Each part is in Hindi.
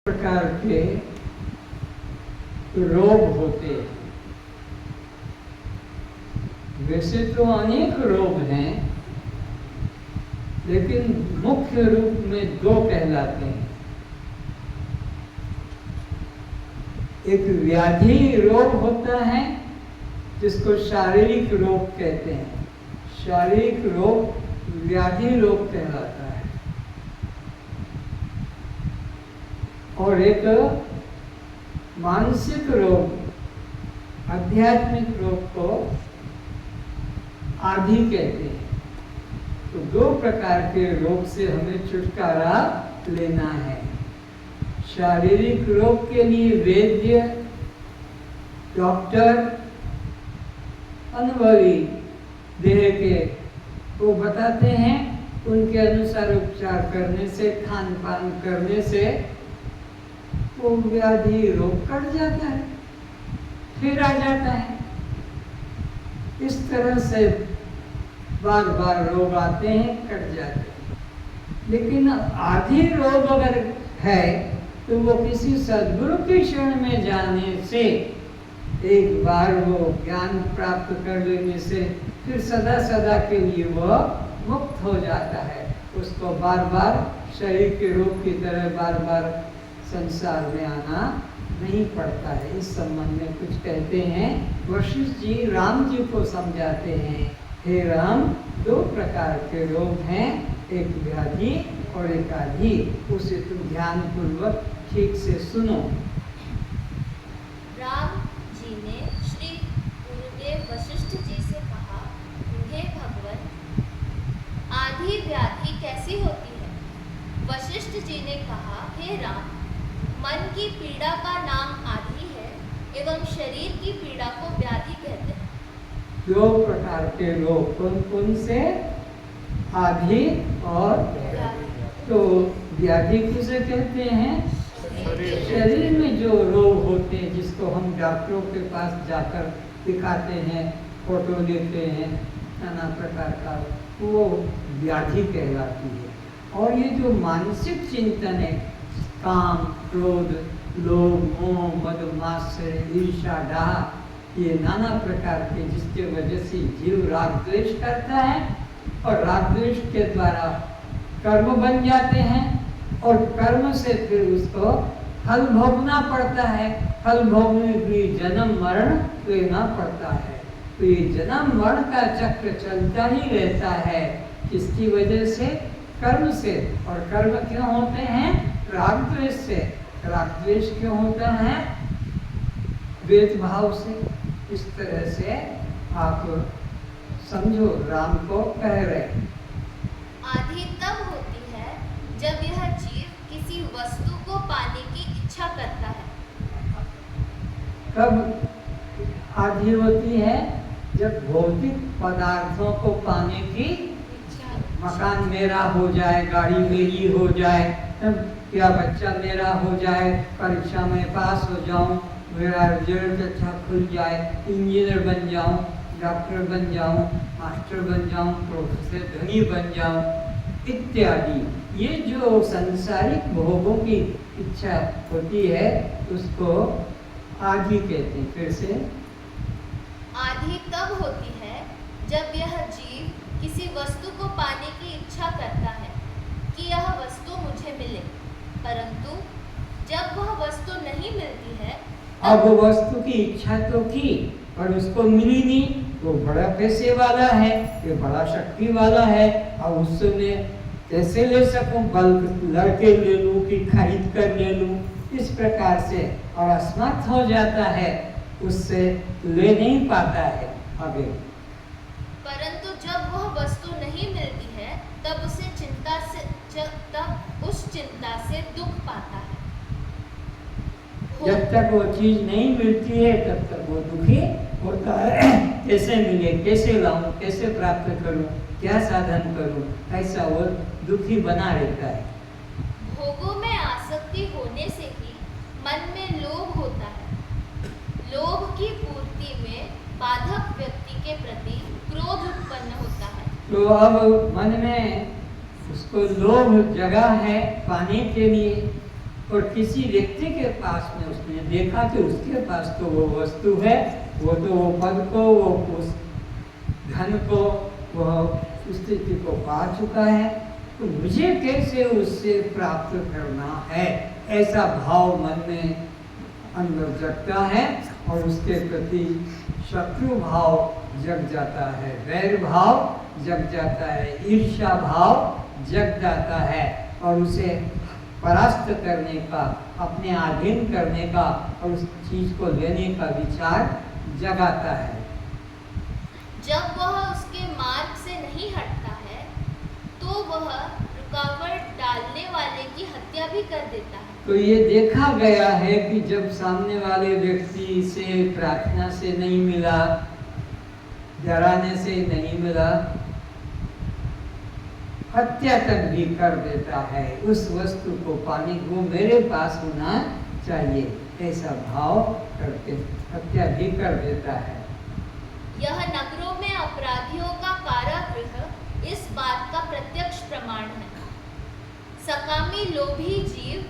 प्रकार के रोग होते हैं। वैसे तो अनेक रोग हैं, लेकिन मुख्य रूप में दो कहलाते हैं। एक व्याधि रोग होता है जिसको शारीरिक रोग कहते हैं। शारीरिक रोग व्याधि रोग कहलाता है। और एक मानसिक रोग, आध्यात्मिक रोग को आदि कहते हैं। तो दो प्रकार के रोग से हमें छुटकारा लेना है। शारीरिक रोग के लिए वैद्य, डॉक्टर, अनुभवी देह के वो बताते हैं। उनके अनुसार उपचार करने से, खान पान करने से वो व्याधि रोग कट जाता है, फिर आ जाता है। इस तरह से बार बार रोग आते हैं, कट जाते हैं। लेकिन आदि रोग अगर है तो वो किसी सद्गुरु की शरण में जाने से, एक बार वो ज्ञान प्राप्त कर लेने से फिर सदा सदा के लिए वो मुक्त हो जाता है। उसको बार बार शरीर के रोग की तरह बार बार संसार में आना नहीं पड़ता है। इस संबंध में कुछ कहते हैं। वशिष्ठ जी राम जी को समझाते हैं, हे राम, दो प्रकार के रोग हैं, एक व्याधि और एक आदि। उसे तुम ध्यान पूर्वक ठीक से सुनो। राम जी ने श्री गुरुदेव वशिष्ठ जी से कहा, हे भगवान, आदि व्याधि कैसी होती है? वशिष्ठ जी ने कहा, हे राम, मन की पीड़ा का नाम आदि है एवं शरीर की पीड़ा को व्याधि कहते हैं। दो प्रकार के रोग कौन कौन से? आदि और व्याधि। तो व्याधि किसे कहते हैं? शरीर में जो रोग होते हैं, जिसको हम डॉक्टरों के पास जाकर दिखाते हैं, फोटो लेते हैं, नाना प्रकार का, वो व्याधि कहलाती है। और ये जो मानसिक चिंतन है, काम, क्रोध, लोभ, मोह, मद, मात्सर्य, ईर्ष्या, डाह, ये नाना प्रकार के, जिसके वजह से जीव राग द्वेष करता है और राग द्वेष के द्वारा कर्म बन जाते हैं और कर्म से फिर उसको फल भोगना पड़ता है। फल भोगने के लिए जन्म मरण लेना पड़ता है। तो ये जन्म मरण का चक्र चलता ही रहता है। किसकी वजह से? कर्म से। और कर्म क्यों होते हैं? राग द्वेष से। राग द्वेष क्यों होता है? द्वेष भाव से। इस तरह से आप समझो, राम को कह रहे। आदि तब होती है जब यह जीव किसी वस्तु को पाने की इच्छा करता है। कब आदि होती है? जब भौतिक पदार्थों को पाने की इच्छा। मकान मेरा हो जाए, गाड़ी मेरी हो जाए, या बच्चा मेरा हो जाए, परीक्षा में पास हो जाऊं, मेरा रिजल्ट अच्छा खुल जाए, इंजीनियर बन जाऊं, डॉक्टर बन जाऊं, मास्टर बन जाऊं, प्रोफेसर, धनी बन जाऊं, इत्यादि। ये जो संसारिक भोगों की इच्छा होती है, उसको आदि कहते हैं। फिर से, आदि तब होती है जब यह जीव किसी वस्तु को पाने की इच्छा करता है कि यह वस्तु मुझे मिले, परंतु जब वह वस्तु नहीं मिलती है, अब वस्तु की इच्छा तो की पर उसको मिली नहीं। वो बड़ा पैसे वाला है, ये बड़ा शक्ति वाला है, और उससे कैसे ले सकूं? बल्क लड़के ले लूं कि खरीद कर ले लूं, इस प्रकार से, और असमर्थ हो जाता है, उससे ले नहीं पाता है। आगे, परंतु जब वह वस्तु नहीं मिलती है, तब उसे तब उस चिंता से दुख पाता है। जब तक वो चीज नहीं मिलती है तब तक वो दुखी होता है। कैसे मिले, कैसे लाऊं, कैसे प्राप्त करूं, क्या साधन करूं, ऐसा वो दुखी बना रहता है। भोगों में आसक्ति होने से ही मन में लोभ होता है। लोभ की पूर्ति में बाधक व्यक्ति के प्रति क्रोध उत्पन्न होता है। तो अब मन में उसको लोभ जगा है पाने के लिए, और किसी व्यक्ति के पास में उसने देखा कि उसके पास तो वो वस्तु है, वो तो वो पद को, वो उस धन को, वह स्थिति को पा चुका है, तो मुझे कैसे उससे प्राप्त करना है, ऐसा भाव मन में अंदर जगता है और उसके प्रति शत्रु भाव जग जाता है, वैर भाव जग जाता है, ईर्ष्या भाव जग जाता है और उसे परास्त करने का, अपने अधीन करने का और उस चीज को लेने का विचार जगाता है। जब वह उसके मार्ग से नहीं हटता है तो वह रुकावट डालने वाले की हत्या भी कर देता है। तो ये देखा गया है कि जब सामने वाले व्यक्ति से प्रार्थना से नहीं मिला, डराने से नहीं मिला, हत्या तक भी कर देता है। उस वस्तु को पाने को मेरे पास होना चाहिए, ऐसा भाव करके हत्या भी कर देता है। यह नगरों में अपराधियों का कारागृह इस बात का प्रत्यक्ष प्रमाण है। सकामी लोभी जीव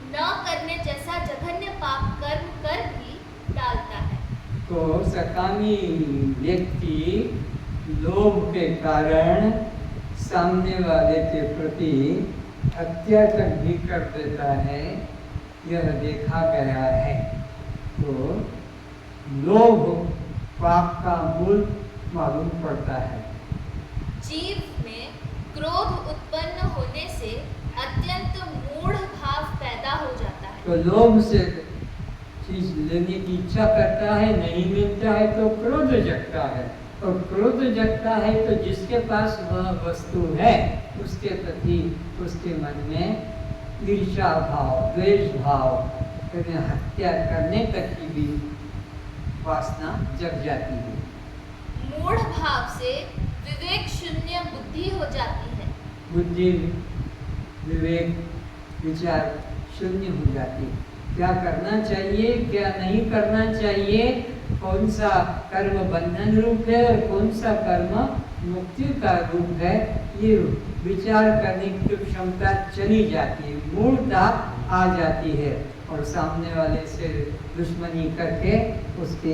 न करने जैसा जघन्य पाप कर्म कर भी डालता है। तो सकामी व्यक्ति लोभ के कारण सामने वाले के प्रति हत्या तक भी कर देता है, यह देखा गया है। तो लोभ पाप का मूल मालूम पड़ता है। जीव में क्रोध उत्पन्न होने से अत्यंत मूढ़ भाव पैदा हो जाता है। तो लोभ से चीज लेने की इच्छा करता है, नहीं मिलता है तो क्रोध जगता है, और क्रोध जगता है तो जिसके पास वह वस्तु है उसके प्रति उसके मन में ईर्ष्या भाव, द्वेष भाव, हत्या करने तक की भी वासना जग जाती है। मूढ़ भाव से विवेक शून्य बुद्धि हो जाती है। बुद्धि, विवेक, विचार शून्य हो जाती है। क्या करना चाहिए, क्या नहीं करना चाहिए, कौन सा कर्म बंधन रूप है और कौन सा कर्म मुक्ति का रूप है, ये विचार करने की क्षमता चली जाती है, मूर्खता आ जाती है और सामने वाले से दुश्मनी करके उसकी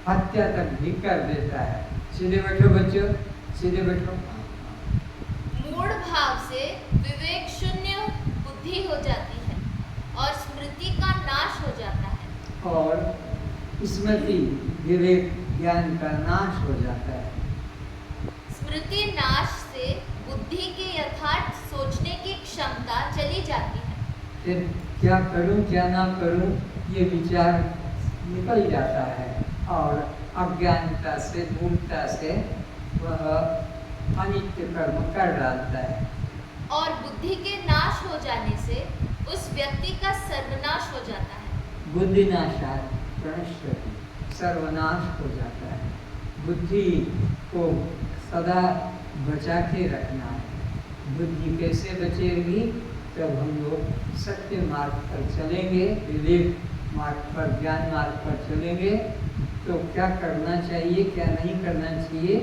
हत्या तक भी कर देता है। सीधे बैठो बच्चों, सीधे बैठो। मूढ़ भाव से विवेक शून्य बुद्धि हो जाती है और स्मृति का नाश हो जाता है। और स्मृति, विवेक, ज्ञान का नाश हो जाता है। स्मृति नाश से बुद्धि के यथार्थ सोचने की क्षमता चली जाती है। फिर क्या करूं, क्या ना करूं, ये विचार निकल जाता है और अज्ञानता से, मूर्खता से वह अनित्य कर्म कर डालता है। और बुद्धि के नाश हो जाने से उस व्यक्ति का सर्वनाश हो जाता है। बुद्धिनाशात् प्रणश्यति, सर्वनाश हो जाता है। बुद्धि को सदा बचा के रखना है। बुद्धि कैसे बचेगी? जब हम लोग सत्य मार्ग पर चलेंगे, विवेक मार्ग पर, ज्ञान मार्ग पर चलेंगे, तो क्या करना चाहिए, क्या नहीं करना चाहिए,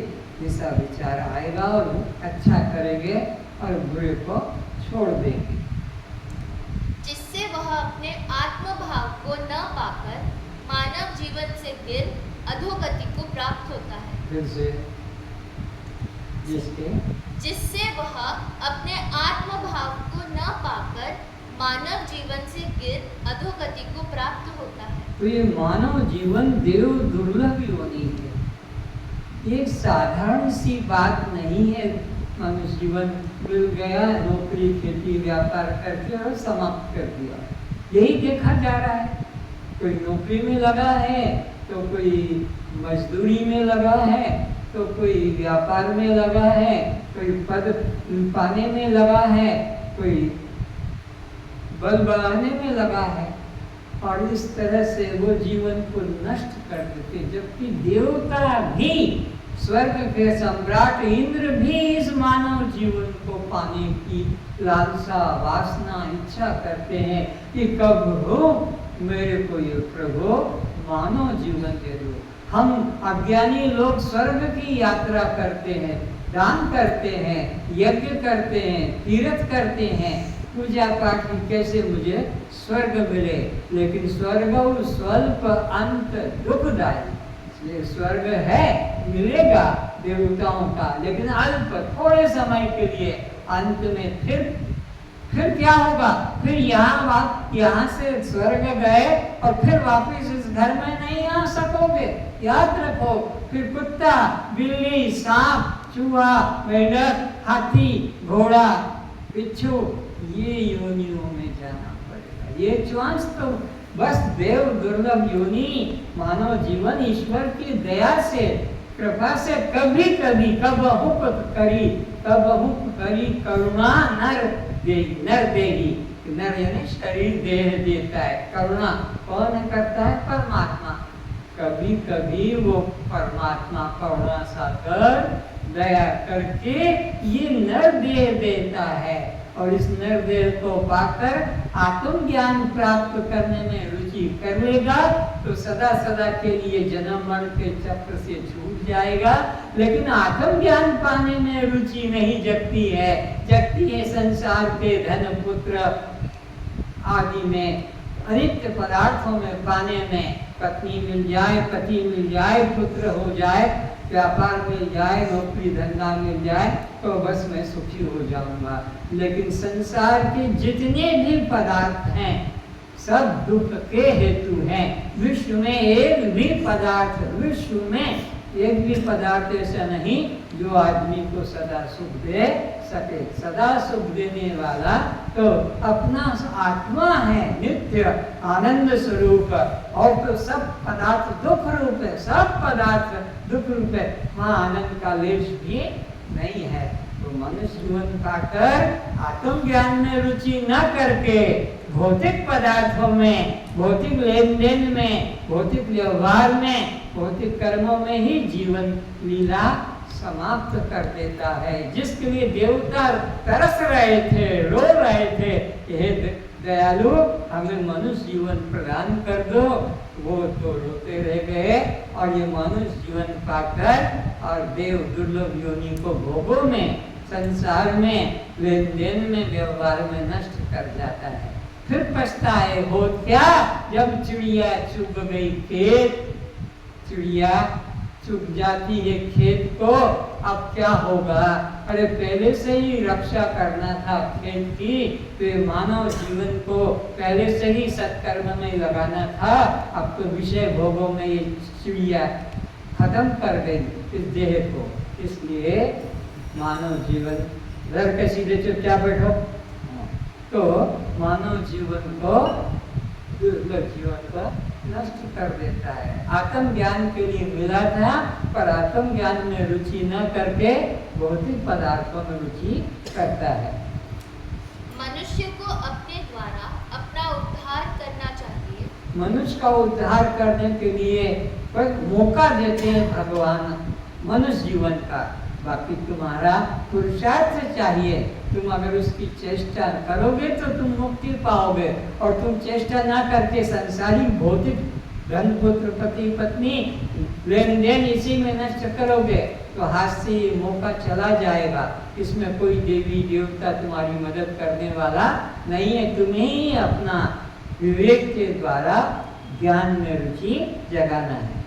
ऐसा विचार आएगा और अच्छा करेंगे और बुरे को छोड़ देंगे। जिससे वह अपने आत्म भाव को न पाकर मानव जीवन से गिर अधोगति को प्राप्त होता है। फिर से जिससे वह अपने आत्म भाव को न पाकर मानव जीवन से गिर अधोगति को प्राप्त होता है। तो ये मानव जीवन देव दुर्लभ योनि है, एक साधारण सी बात नहीं है। मनुष्य जीवन मिल गया, नौकरी, खेती, व्यापार करके और समाप्त कर दिया, यही देखा जा रहा है। कोई नौकरी में लगा है, तो कोई मजदूरी में लगा है, तो कोई व्यापार में लगा है, कोई पद पाने में लगा है, कोई बल बढ़ाने में लगा है, और इस तरह से वो जीवन को नष्ट कर देते। जबकि देवता भी, स्वर्ग के सम्राट इंद्र भी इस मानव जीवन को पाने की लालसा, वासना, इच्छा करते हैं कि कब हो मेरे को ये प्रभु मानव जीवन दे दो। हम अज्ञानी लोग स्वर्ग की यात्रा करते हैं, दान करते हैं, यज्ञ करते हैं, तीर्थ करते हैं, पूजा पाठ की कैसे मुझे स्वर्ग मिले, लेकिन स्वर्ग स्वल्प अंत दुखदायी, इसलिए स्वर्ग है, मिलेगा देवताओं का, लेकिन अल्प थोड़े समय के लिए, अंत में फिर क्या होगा, फिर यहाँ से स्वर्ग गए और फिर वापस इस घर में नहीं आ सकोगे, याद रखो। फिर कुत्ता, बिल्ली, सांप, चूहा, मेंढक, हाथी, घोड़ा, बिच्छू, ये योनियों में जाना पड़ेगा। ये चांस तो बस देव दुर्लभ योनि, मानव जीवन ईश्वर की दया से, कृपा से कभी कभी कब करी करुणा नर देगी। नर यानी शरीर देह देता है, करुणा कौन करता है, परमात्मा। कभी कभी वो परमात्मा करुणा सागर दया करके ये नर देह देता है, और इस नर देह को पाकर आत्मज्ञान प्राप्त करने में रुचि कर लेगा तो सदा सदा के लिए जन्म मरण के चक्र से छूट जाएगा। लेकिन आत्मज्ञान पाने में रुचि नहीं जगती है संसार के धन पुत्र आदि में, अनित्य पदार्थों में पाने में। पत्नी मिल जाए, पति मिल जाए, पुत्र हो जाए, व्यापार मिल जाए, नौकरी धंधा मिल जाए तो बस मैं सुखी हो जाऊंगा। लेकिन संसार के जितने भी पदार्थ हैं सब दुख के हेतु हैं। विश्व में एक भी पदार्थ ऐसा नहीं जो आदमी को सदा सुख दे सके। सदा सुख देने वाला तो अपना आत्मा है, नित्य आनंद स्वरूप, और तो सब पदार्थ दुख रूप है, सब पदार्थ दुख रूप है, वहाँ आनंद का लेश भी नहीं है। तो मनुष्य जीवन पाकर आत्मज्ञान में रुचि न करके भौतिक पदार्थों में, भौतिक लेन देन में, भौतिक व्यवहार में, भौतिक कर्मों में ही जीवन लीला समाप्त कर देता है। जिसके लिए देवता तरस रहे थे, रो रहे थे, हे दयालु हमें मनुष्य जीवन प्रदान कर दो, वो तो रोते रह गए और ये मनुष्य जीवन पाकर और देव दुर्लभ योनि को भोगों में, संसार में, लेन देन में, व्यवहार में नष्ट कर जाता है। फिर पछताए हो क्या, जब चिड़िया चुग गई खेत, चिड़िया चुग जाती है खेत को, अब क्या होगा, अरे पहले से ही रक्षा करना था खेत की, तो मानव जीवन को पहले से ही सत्कर्म में लगाना था। अब तो विषय भोगों में ये चिड़िया खत्म कर गई इस देह को, इसलिए मानव जीवन घर के सीधे चुपचाप बैठो, तो मानव जीवन को, दुर्लभ जीवन को नष्ट कर देता है। आत्मज्ञान के लिए मिला था, पर आत्मज्ञान में रुचि न करके भौतिक पदार्थों में रुचि करता है। मनुष्य को अपने द्वारा अपना उद्धार करना चाहिए। मनुष्य का उद्धार करने के लिए मौका देते हैं भगवान मनुष्य जीवन का। बाकी तुम्हारा पुरुषार्थ चाहिए, तुम अगर उसकी चेष्टा करोगे तो तुम मुक्ति पाओगे, और तुम चेष्टा ना करके संसारी भौतिक धन पुत्र पति पत्नी लेन देन इसी में नष्ट करोगे तो हाथ से ये मौका चला जाएगा। इसमें कोई देवी देवता तुम्हारी मदद करने वाला नहीं है, तुम्हें ही अपना विवेक के द्वारा ज्ञान में रुचि जगाना है।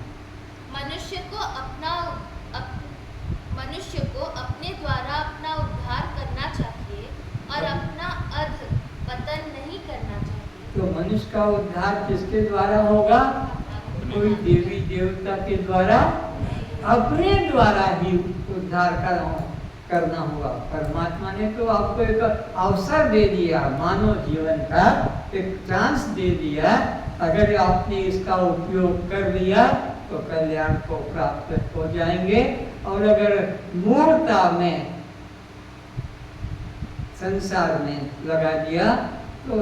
मनुष्य को अपने द्वारा अपना उद्धार करना चाहिए और अपना अध पतन नहीं करना चाहिए। तो मनुष्य का उद्धार किसके द्वारा होगा? कोई देवी देवता के द्वारा, अपने द्वारा ही उद्धार करना होगा। परमात्मा ने तो आपको एक अवसर दे दिया, मानव जीवन का एक चांस दे दिया। अगर आपने इसका उपयोग कर लिया तो कल्याण को प्राप्त हो जाएंगे, और अगर मूर्खता में संसार में लगा दिया तो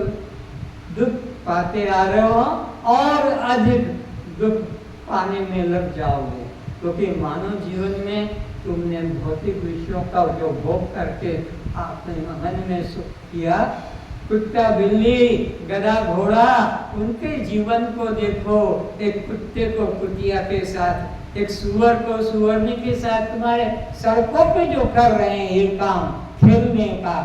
दुख पाते आ रहे हो और अधिक दुख पाने में लग जाओगे। क्योंकि मानव जीवन में तुमने भौतिक विषयों का जो भोग करके अपने मन में सुख किया, कुत्ता बिल्ली गधा घोड़ा उनके जीवन को देखो, एक कुत्ते को कुतिया के साथ, एक सुअर को सुअरनी के साथ तुम्हारे सड़कों पे जो कर रहे हैं ये काम खेलने का,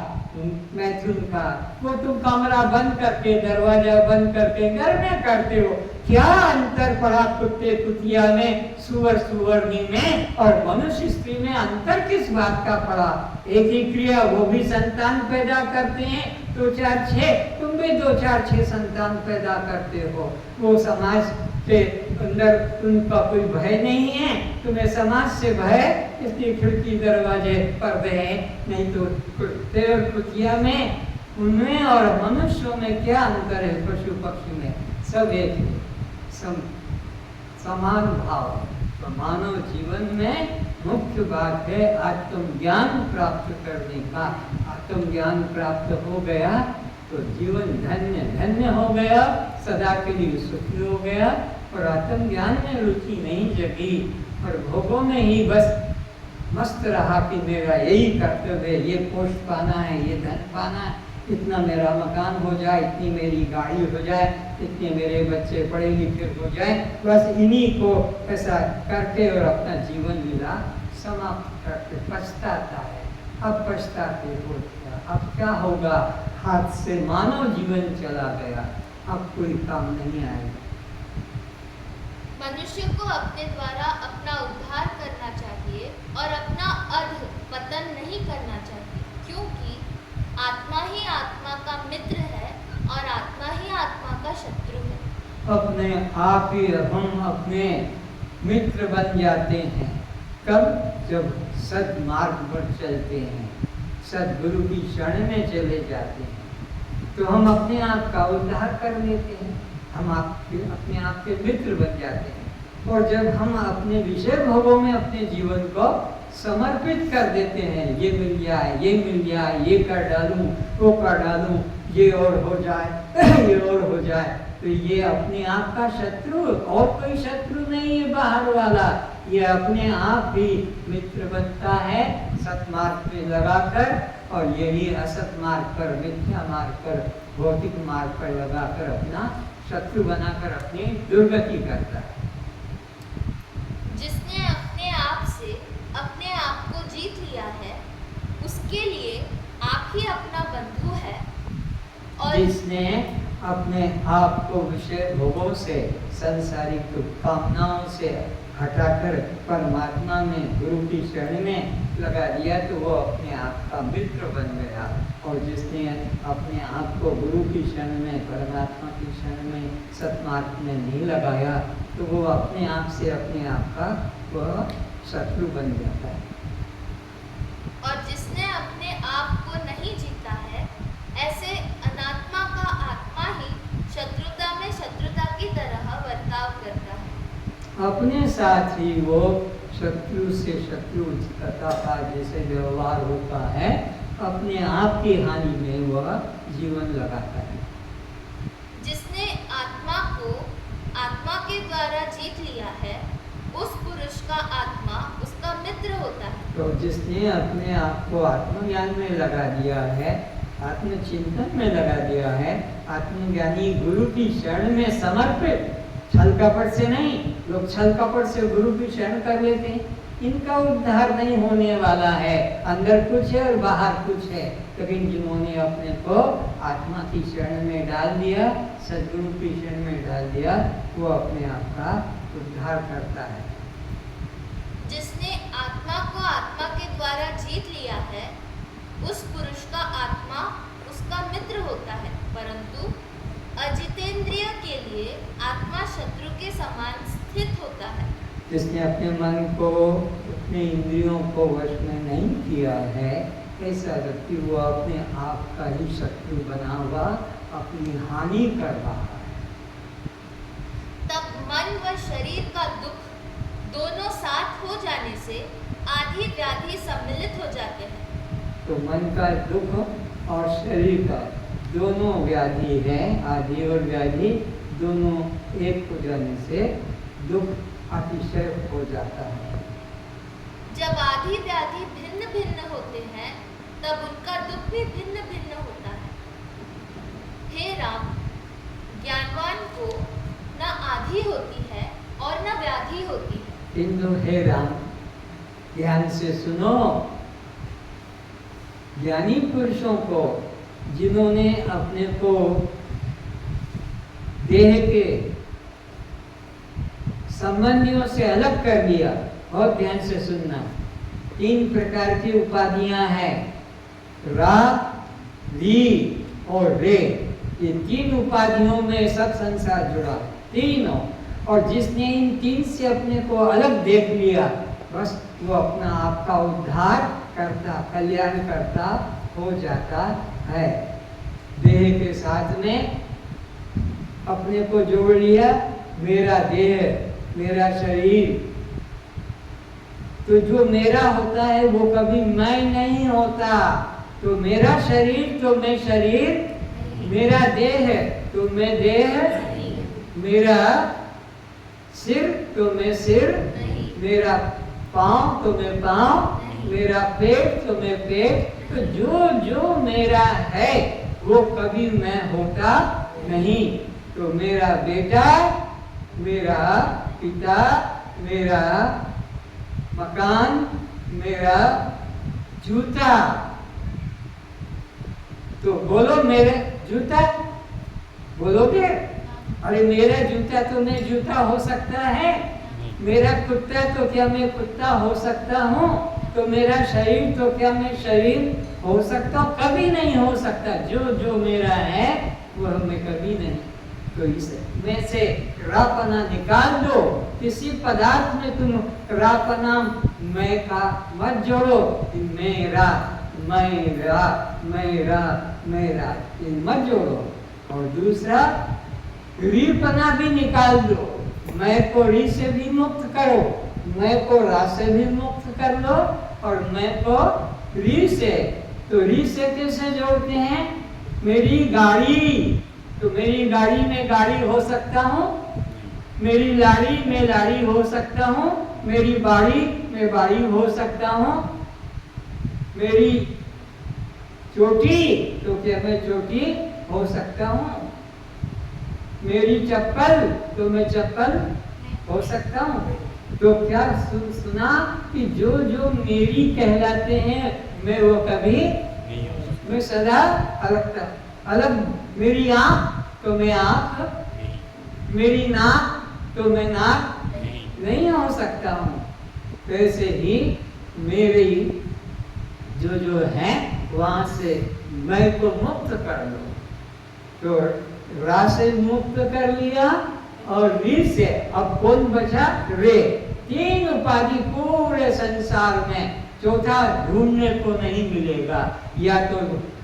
मैथुन का, वो तुम कमरा बंद करके, दरवाजा बंद करके घर में करते हो। क्या अंतर पड़ा कुत्ते कुतिया में, सुअर सुअरनी में और मनुष्य स्त्री में अंतर किस बात का पड़ा? एक ही क्रिया, वो भी संतान पैदा करते हैं 2 4 6, तुम भी 2 4 6 संतान पैदा करते हो। वो समाज के अंदर तुमका कोई भय नहीं है, तुम्हें समाज से भय, इसलिए खिड़की दरवाजे पर्दे हैं। नहीं तो कुत्ते और कुतिया में, उनमें और मनुष्यों में क्या अंतर है? पशु पक्षी में सब एक है, समान भाव। तो मानव जीवन में मुख्य बात है आत्मज्ञान प्राप्त करने का। आत्मज्ञान प्राप्त हो गया तो जीवन धन्य धन्य हो गया, सदा के लिए सुखी हो गया। और आत्मज्ञान में रुचि नहीं जगी और भोगों में ही बस मस्त रहा कि मेरा यही कर्तव्य है, ये पोस्ट पाना है, ये धन पाना है, इतना मेरा मकान हो जाए, इतनी मेरी गाड़ी हो जाए, इतने मेरे बच्चे पढ़े लिखे हो जाए, बस इन्हीं को ऐसा करके और अपना जीवन लीला समाप्त करके पछताता है। अब पछताते हो अब क्या होगा? हाथ से मानव जीवन चला गया, अब कोई काम नहीं आएगा। मनुष्य को अपने द्वारा अपना उद्धार करना चाहिए और अपना अध पतन नहीं करना चाहिए, क्योंकि आत्मा ही आत्मा का मित्र है और आत्मा ही आत्मा का शत्रु है। अपने आप ही हम अपने मित्र बन जाते हैं। कब? जब सद्मार्ग पर चलते हैं, सद्गुरु की शरण में चले जाते हैं, तो हम अपने आप का उद्धार कर लेते हैं, हम अपने आप के मित्र बन जाते हैं। और जब हम अपने विषय भोगों में अपने जीवन को समर्पित कर देते हैं, ये मिल जाए, ये मिल जाए, ये कर डालूं, वो कर डालूं, ये और हो जाए ये और हो जाए, तो ये अपने आप का शत्रु, और कोई शत्रु नहीं है बाहर वाला, ये अपने आप ही मित्र बनता है सत्मार्ग पे लगाकर, और यही असत मार्ग पर, मिथ्या मार्ग पर, भौतिक मार्ग पर लगाकर अपना शत्रु बनाकर अपनी दुर्गति करता है। जिसने अपने आप से अपने आप को जीत लिया है, उसके लिए आप ही अपना बंधु है। और जिसने अपने आप को विषय भोगों से, सांसारिक कामनाओं से हटाकर परमात्मा में, गुरु की शरण में लगा दिया, तो वो अपने आप का मित्र बन गया। और जिसने अपने आप को गुरु की शरण में, परमात्मा की शरण में, सत्मार्ग में नहीं लगाया, तो वो अपने आप से अपने आप का वह शत्रु बन जाता है। और जिसने अपने आप को नहीं जीता है, ऐसे अनात्मा का आत्मा ही शत्रुता में शत्रुता की तरह बर्ताव करता है। अपने साथ ही वो शत्रु से शत्रु का जैसे व्यवहार होता है, अपने आप की हानि में वह जीवन लगाता है। जिसने आत्मा को आत्मा के द्वारा जीत लिया है, उस पुरुष का आत्मा उसका मित्र होता है। तो जिसने अपने आप को आत्मज्ञान में लगा दिया है, आत्मचिंतन में लगा दिया है, आत्मज्ञानी गुरु की शरण में समर्पित, छल कपट से नहीं, लोग छल कपट से गुरु की शरण कर लेते हैं, इनका उद्धार नहीं होने वाला है। अंदर कुछ है और बाहर कुछ है, लेकिन जिन्होंने अपने को आत्मा की शरण में डाल दिया, सद्गुरु की शरण में डाल दिया, वो अपने आप का उद्धार करता है। जिसने आत्मा को आत्मा के द्वारा जीत लिया है, उस पुरुष का आत्मा उसका मित्र होता है, परंतु अजितेंद्रिय के लिए आत्मा शत्रु के समान स्थित होता है। जिसने अपने मन को, अपने इंद्रियों को वश में नहीं किया है, ऐसा व्यक्ति वो अपने आप का ही शत्रु बना हुआ अपनी हानि कर रहा है। तब मन व शरीर का दुख दोनों साथ हो जाने से आदि व्याधि सम्मिलित हो जाते हैं। तो मन का दुख और शरीर का दोनों व्याधि है, आदि और व्याधि दोनों एक हो जाने से दुख अतिशय हो जाता है। जब आदि व्याधि भिन्न भिन्न होते हैं, तब उनका दुख भी भिन्न भिन्न होता है। हे राम, ज्ञानवान को न आदि होती है और न व्याधि होती है। किंतु हे राम, ध्यान से सुनो, ज्ञानी पुरुषों को, जिन्होंने अपने को देह के संबंधियों से अलग कर दिया, बहुत ध्यान से सुनना, 3 प्रकार की उपाधियां हैं, रा, ली और रे। ये 3 उपाधियों में सब संसार जुड़ा, तीनों। और जिसने इन 3 से अपने को अलग देख लिया, बस वो अपना आप का उद्धार करता, कल्याण करता हो जाता है। देह के साथ में अपने को जोड़ लिया, मेरा देह, मेरा शरीर। तो जो मेरा होता है वो कभी मैं नहीं होता। तो मेरा शरीर तो मैं शरीर, मेरा देह तो मैं देह, मेरा सिर तो मैं सिर, मेरा पाँव तो मैं पाँव, मेरा पेट तो मैं पेट। तो जो जो मेरा है वो कभी मैं होता नहीं। तो मेरा बेटा, मेरा पिता, मेरा मकान, मेरा जूता। तो बोलो मेरे जूता, बोलोगे? अरे मेरा जूता तो मैं जूता हो सकता है, मेरा कुत्ता तो क्या मैं कुत्ता हो सकता हूँ? तो मेरा शरीर तो क्या मैं शरीर हो सकता हूँ? कभी नहीं हो सकता। जो जो मेरा है वह मैं कभी नहीं। तो इसे में से रापना निकाल दो। किसी पदार्थ में तुम रापना मैं का मत जोड़ो। मेरा, मेरा, मेरा, मेरा, ये मत जोड़ो। और दूसरा, रीपना भी निकाल दो। मैं को री से भी मुक्त करो, मैं को रा से भी मुक्त कर लो, और मैं को री से। तो री से कैसे जोड़ते हैं? मेरी गाड़ी, तो मेरी गाड़ी में गाड़ी हो सकता हूँ, मेरी लाड़ी में लाड़ी हो सकता हूँ, मेरी बाड़ी में बाड़ी हो सकता हूँ, मेरी चोटी तो क्या मैं चोटी हो सकता हूँ, मेरी चप्पल तो मैं चप्पल हो सकता हूँ। तो क्या सुना कि जो जो मेरी कहलाते हैं मैं वो कभी मैं सदा अलग। मेरी आँख तो मैं आँख, मेरी नाक तो मैं नाक नहीं हो सकता हूँ। वैसे ही मेरी जो जो है वहाँ से मैं को मुक्त कर दो। तो रा से मुक्त कर लिया और री से अब कौन बचा? रे। 3 उपाधि पूरे संसार में, चौथा ढूंढने को नहीं मिलेगा। या तो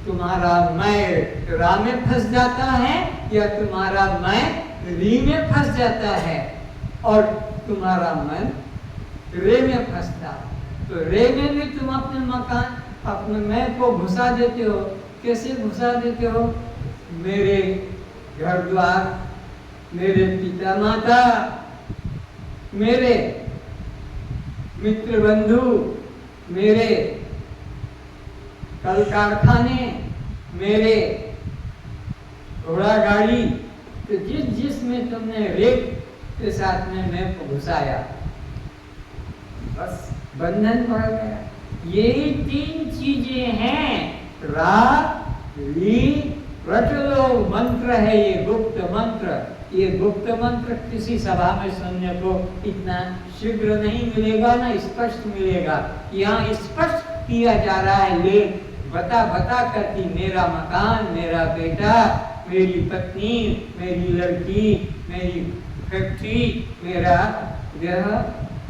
तुम्हारा मैं रा में फंस जाता है, या तुम्हारा मैं री में फंस जाता है, और तुम्हारा मन रे में फंसता। तो रे में भी तुम अपने मकान, अपने मैं को घुसा देते हो। कैसे घुसा देते हो? मेरे घर द्वार, मेरे पिता माता, मेरे मित्र बंधु, मेरे कल कारखाने, मेरे घोड़ा गाड़ी। तो जिस जिस में तुमने रेत के साथ में मैं को घुसाया, बस बंधन पड़ गया। यही 3 चीजें हैं। रा, ली, रट लो मंत्र है ये गुप्त मंत्र। ये गुप्त मंत्र किसी सभा में सुनने को इतना शीघ्र नहीं मिलेगा, ना स्पष्ट मिलेगा। यहाँ स्पष्ट किया जा रहा है, लेख बता बता करके मेरा मकान, मेरा बेटा, मेरी पत्नी, मेरी लड़की, मेरी फैक्ट्री, मेरा ग्रह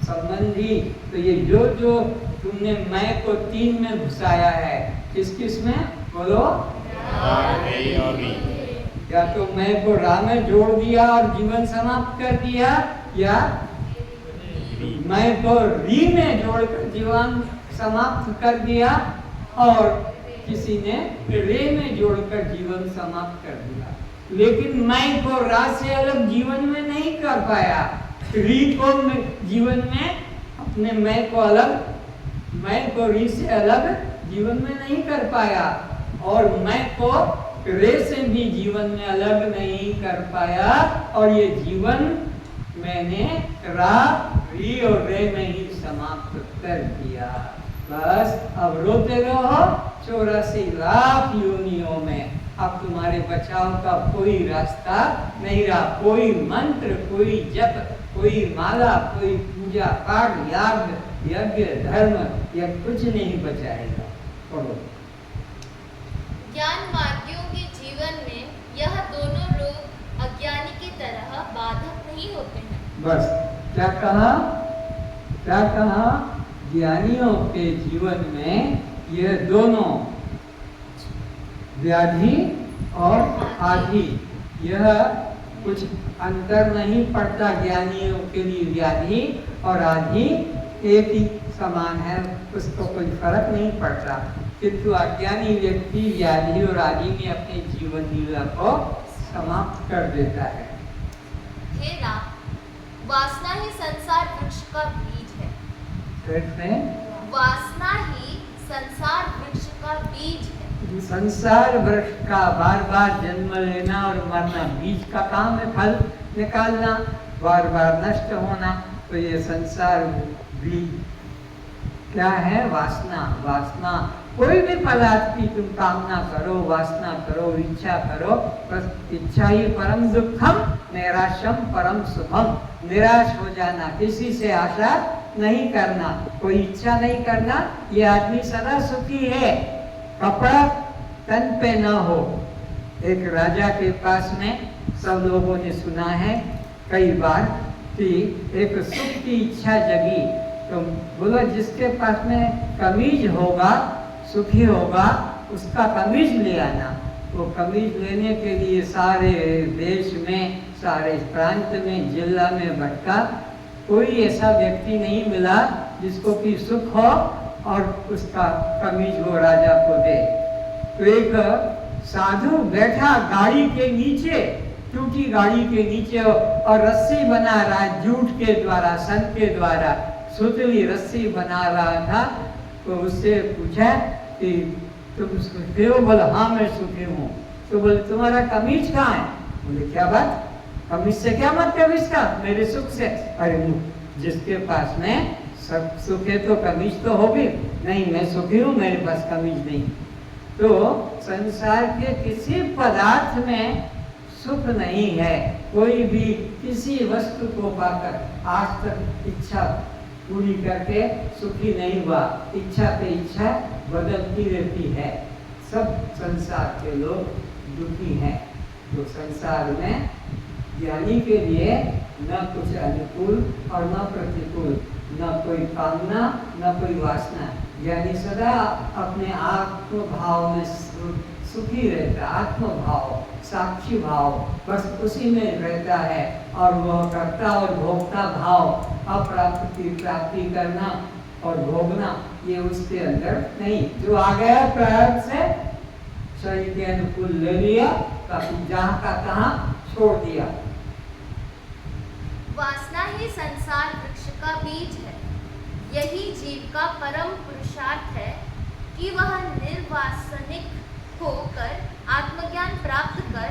संबंधी। तो ये जो जो तुमने मैं को 3 में घुसाया है, किस किस में बोलो? या तो मैं को रा में जोड़ दिया और जीवन समाप्त कर दिया, या मैं को री में जोड़कर जीवन समाप्त कर दिया, और किसी ने रे में जोड़कर जीवन समाप्त कर दिया। लेकिन मैं को रा से अलग जीवन में नहीं कर पाया, री को जीवन में अपने मैं को अलग, मैं को री से अलग जीवन में नहीं कर पाया, और मैं को रे से भी जीवन में अलग नहीं कर पाया। और ये जीवन मैंने रा, री और रे में ही समाप्त कर दिया। बस अब रोते रहो, 84 लाख योनियों में अब तुम्हारे बचाव का कोई रास्ता नहीं रहा। कोई मंत्र, कोई जप, कोई माला, कोई पूजा पाठ, याग यज्ञ धर्म, यह कुछ नहीं बचाएगा। पढ़ो। ज्ञान मार्गियों के जीवन में यह दोनों लोग अज्ञानी की तरह बाधक नहीं होते हैं। बस क्या कहा? क्या कहा? ज्ञानियों के जीवन में यह दोनों व्याधि और आधि, यह कुछ अंतर नहीं पड़ता। ज्ञानियों के लिए व्याधि और आधि एक ही समान है, उसको कोई फर्क नहीं पड़ता। किंतु अज्ञानी व्यक्ति व्याधि और आदि में अपने जीवन लीला को समाप्त कर देता है। हे राम, वासना ही संसार वृक्ष का बीज है। कैसे? वासना ही संसार वृक्ष का बीज है। संसार वृक्ष का बार बार जन्म लेना और मरना बीज का काम है, फल निकालना, बार बार नष्ट होना। तो ये संसार बीज क्या है? वासना। वासना कोई भी पदार्थ की तुम कामना करो, वासना करो, इच्छा करो, बस इच्छा ही परम दुखम, निराशम परम सुखम। निराश हो जाना, किसी से आशा नहीं करना, कोई इच्छा नहीं करना, ये आदमी सदा सुखी है। कपड़ा तन पे न हो। एक राजा के पास में सब लोगों ने सुना है कई बार कि एक सुख की इच्छा जगी, तो बोलो जिसके पास में कमीज होगा, सुखी होगा, उसका कमीज ले आना। वो कमीज लेने के लिए सारे देश में, सारे प्रांत में, जिला में भटका, कोई ऐसा व्यक्ति नहीं मिला जिसको कि सुख हो और उसका कमीज वो राजा को दे। तो एक साधु बैठा गाड़ी के नीचे, टूटी गाड़ी के नीचे, और रस्सी बना रहा है जूट के द्वारा, सन के द्वारा सुतली रस्सी बना रहा था। तो उससे पूछा कि तुम सुखी हो? बोला हाँ मैं सुखी हूँ। तो बोले तुम्हारा कमीज कहाँ है? बोले क्या बात, कमीज से क्या मतलब इसका? मेरे सुख से। अरे जिसके पास में सब सुख है तो कमीज तो होगी नहीं, मैं सुखी हूँ, मेरे पास कमीज नहीं। तो संसार के किसी पदार्थ में सुख नहीं है। कोई भी किसी वस्तु को पाकर आज तक इच्छा पूरी करके सुखी नहीं हुआ। इच्छा पे इच्छा बदलती रहती है। सब संसार के लोग दुखी हैं। तो संसार में ज्ञानी के लिए न कुछ अनुकूल और न प्रतिकूल, न कोई कामना न कोई वासना। ज्ञानी सदा अपने आत्म भाव में सुखी रहता, आत्म भाव, साक्षी भाव, बस उसी में रहता है। और वह कर्ता और भोक्ता भाव, अप्राप्त की प्राप्ति करना और भोगना, ये उसके अंदर नहीं। जो आ गया प्रारब्ध से शरीर के अनुकूल ले लिया, ताकि जहाँ का तहाँ छोड़ दिया। वासना ही संसार वृक्ष का बीज है। यही जीव का परम पुरुषार्थ है कि वह निर्वासनिक होकर आत्मज्ञान प्राप्त कर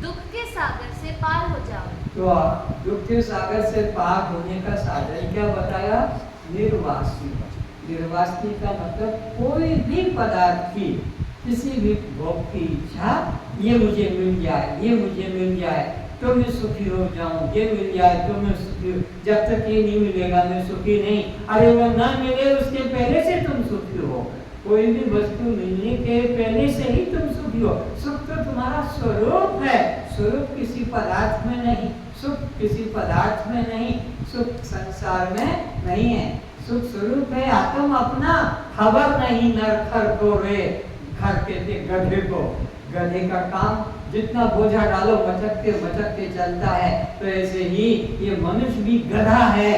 दुख के सागर से पार हो जाए। तो दुख के सागर से पार होने का साधन क्या बताया? निर्वासनी। निर्वासनी का मतलब कोई भी पदार्थ की, किसी भी भोग की इच्छा, ये मुझे मिल जाए, ये मुझे मिल जाए तो मैं सुखी हो जाऊं, ये मिल जाए तो मैं सुखी हूँ। जब तक ये नहीं मिलेगा मैं सुखी नहीं। अरे वो ना मिले उसके पहले से तुम सुखी हो। कोई भी वस्तु मिलने के पहले से ही तुम सुखी हो। सुख तो तुम्हारा स्वरूप है। स्वरूप किसी पदार्थ में नहीं, सुख किसी पदार्थ में नहीं, सुख संसार में नहीं है। सुख स्वरूप है। आत्म अपना खबर नहीं नरखर को रे। खर कहते गधे को। गधे का काम जितना बोझा डालो मचकते मचकते चलता है, तो ऐसे ही ये मनुष्य भी गधा है।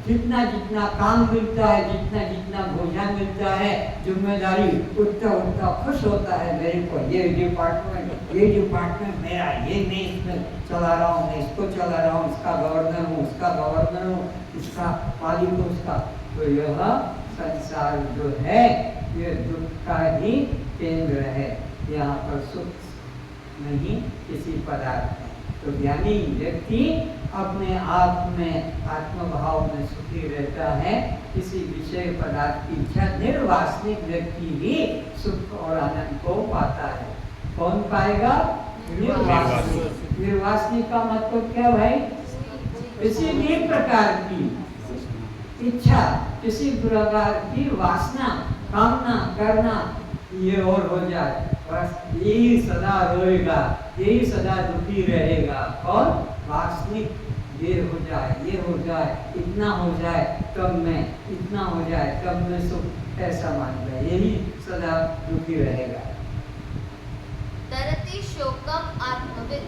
जितना जितना काम मिलता है, जितना जितना बोझा मिलता है, जिम्मेदारी उतना उतना खुश होता है। मेरे को ये डिपार्टमेंट मेरा, ये मैं इसमें चला रहा हूँ, मैं इसको चला रहा हूँ, इसका गवर्नर हूँ, उसका गवर्नर हूँ, इसका मालिक हूँ, उसका। तो यह संसार जो है ये दुख का ही केंद्र है। यहाँ पर सुख नहीं किसी पदार्थ में। तो ज्ञानी व्यक्ति अपने आप में आत्मभाव में सुखी रहता है। किसी विषय पदार्थ की इच्छा, निर्वासनिक व्यक्ति ही सुख और आनंद को पाता है। कौन पाएगा? निर्वासनिक। निर्वासनिक का मतलब क्या भाई? किसी भी प्रकार की इच्छा, किसी प्रकार की वासना, कामना करना ये और हो जाए, बस यही सदा रोएगा, यही सदा दुखी रहेगा। और वासनिक ये हो जाए, ये हो जाए, इतना हो जाए तब मैं, इतना हो जाए तब मैं सुख, ऐसा मान रहे, यही सदा दुखी रहेगा। तरति शोकम आत्मविद।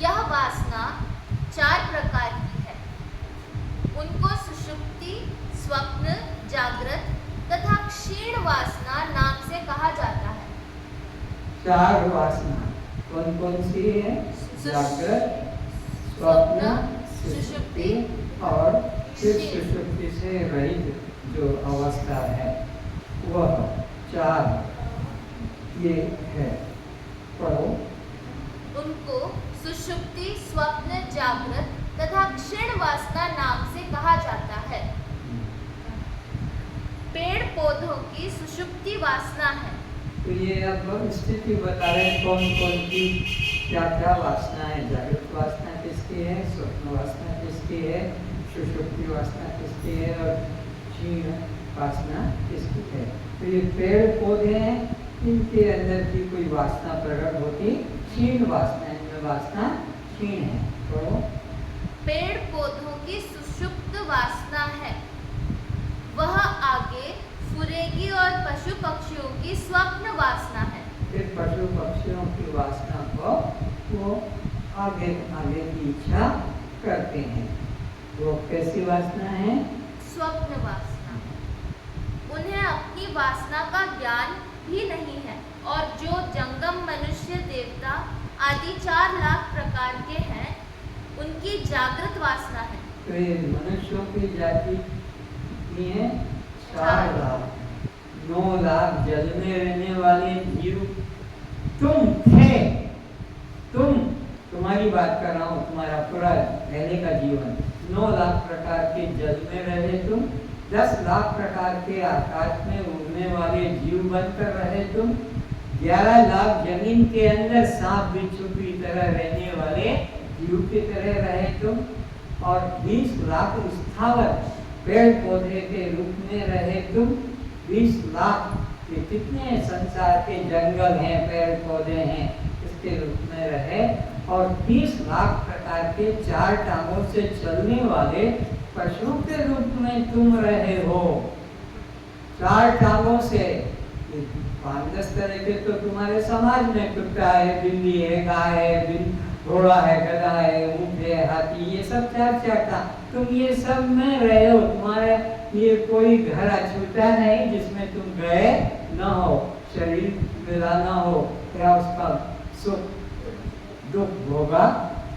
यह वासना 4 प्रकार की है। उनको सुषुप्ति, स्वप्न, जागृत तथा क्षीण वासना नाम से कहा जाता है। 4 वासना कौन कौन सी है? जागृत, स्वप्न, सुषुप्ति और फिर सुषुप्ति से रहित जो अवस्था है वह 4 ये है। पढ़ो। उनको सुषुप्ति, स्वप्न, जागृत तथा क्षीण वासना नाम से कहा जाता है। पेड़ पौधों की सुषुप्ति वासना है। तो ये अब स्थिति बता रहे हैं कौन कौन की क्या क्या वासना है। जागृत वासना किसकी है, स्वप्न वासना किसकी है, सुषुप्ति वासना किसकी है और क्षीण वासना किसकी है। तो ये पेड़ पौधे हैं, इनके अंदर की कोई वासना प्रकट होती क्षीण वासना, इनमें वासना क्षीण है। तो पेड़ पौधों की सुषुप्त वासना है, वह आगे फुरेगी। और पशु पक्षियों की स्वप्न वासना है। फिर पशु पक्षियों की वासना को वो आगे आगे की इच्छा करते हैं। वो कैसी वासना है? स्वप्न वासना। उन्हें अपनी वासना का ज्ञान भी नहीं है। और जो जंगम मनुष्य, देवता आदि 4 लाख प्रकार के हैं, उनकी जागृत वासना है। तो ये मनुष्यों की जाति कितनी है? 4 लाख। 9 लाख जल में रहने वाले जीव तुम थे, तुम्हारी बात कर रहा हूँ, तुम्हारा पूरा रहने का जीवन। 9 लाख प्रकार के जल में रहे तुम, 10 लाख प्रकार के आकाश में उड़ने वाले जीव बनकर रहे तुम, 11 लाख जमीन के अंदर सांप बिच्छू की तरह रहने वाले जीव की तरह रहे तुम, और 20 लाख स्थावर पेड़ पौधे के रूप में रहे तुम। 20 लाख के कितने संसार के जंगल हैं, पेड़ पौधे हैं, इसके रूप में रहे। और 30 लाख प्रकार के 4 टांगों से चलने वाले पशुओं के रूप में तुम रहे हो। 4 टांगों से 5-10 तरह के तो तुम्हारे समाज में कुत्ता है, बिल्ली है, गाय है, घोड़ा है, गधा है, ऊंट है, हाथी, ये सब 4 टांग, तुम ये सब में रहे हो। तुम्हारे ये कोई घर अछूता नहीं जिसमें तुम गए न हो, शरीर मिला न हो या उसका सुख दुख भोगा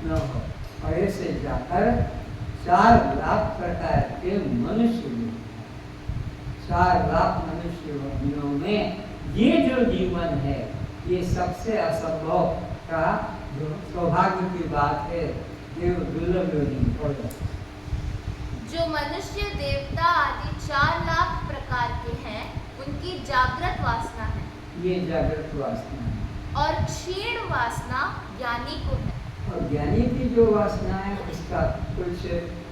न हो। और ऐसे जाकर 4 लाख प्रकार के मनुष्य, 4 लाख मनुष्यों में ये जो जीवन है, ये सबसे असंभव का सौभाग्य की बात है। ये दुर्लभ योगी। जो मनुष्य, देवता आदि 4 लाख प्रकार के हैं, उनकी जागृत वासना है। ये जागृत वासना है। और क्षीण वासना ज्ञानी को है। और ज्ञानी की जो वासना है उसका कुछ